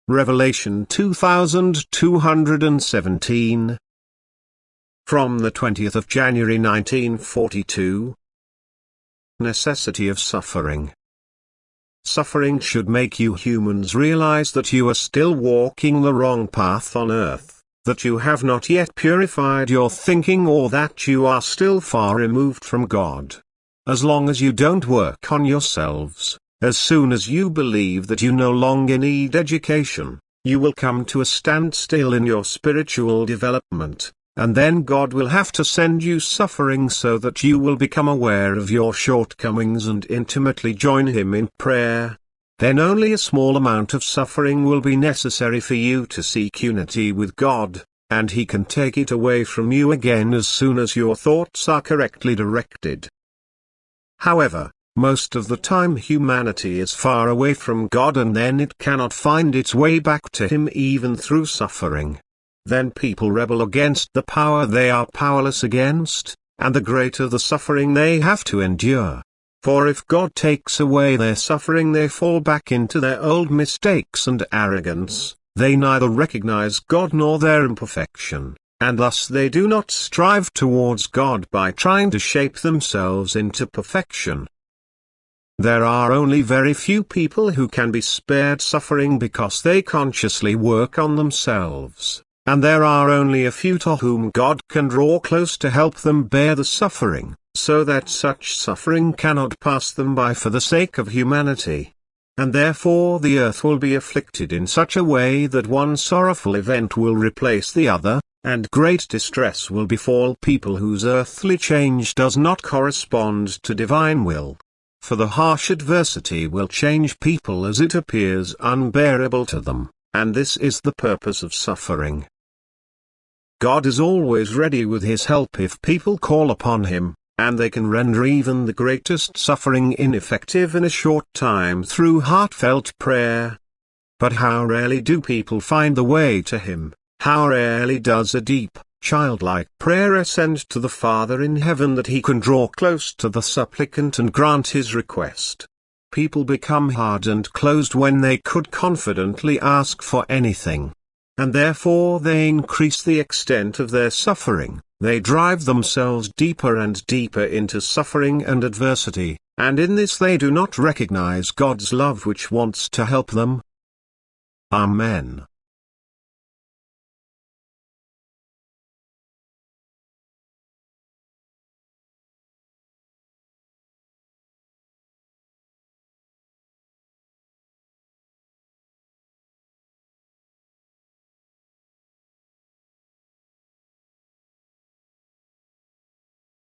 Revelation 2217. From the 20th of January 1942. Necessity of suffering. Suffering should make you humans realize that you are still walking the wrong path on earth, that you have not yet purified your thinking, or that you are still far removed from God. As long as you don't work on yourselves, as soon as you believe that you no longer need education, you will come to a standstill in your spiritual development, and then God will have to send you suffering so that you will become aware of your shortcomings and intimately join Him in prayer. Then only a small amount of suffering will be necessary for you to seek unity with God, and He can take it away from you again as soon as your thoughts are correctly directed. However, most of the time humanity is far away from God, and then it cannot find its way back to Him even through suffering. Then people rebel against the power they are powerless against, and the greater the suffering they have to endure. For if God takes away their suffering, they fall back into their old mistakes and arrogance. They neither recognize God nor their imperfection, and thus they do not strive towards God by trying to shape themselves into perfection. There are only very few people who can be spared suffering because they consciously work on themselves, and there are only a few to whom God can draw close to help them bear the suffering, so that such suffering cannot pass them by for the sake of humanity. And therefore the earth will be afflicted in such a way that one sorrowful event will replace the other, and great distress will befall people whose earthly change does not correspond to divine will. For the harsh adversity will change people as it appears unbearable to them, and this is the purpose of suffering. God is always ready with His help if people call upon Him, and they can render even the greatest suffering ineffective in a short time through heartfelt prayer. But how rarely do people find the way to Him, how rarely does a deep, childlike prayer ascend to the Father in heaven that He can draw close to the supplicant and grant his request. People become hard and closed when they could confidently ask for anything. And therefore they increase the extent of their suffering, they drive themselves deeper and deeper into suffering and adversity, and in this they do not recognize God's love which wants to help them. Amen.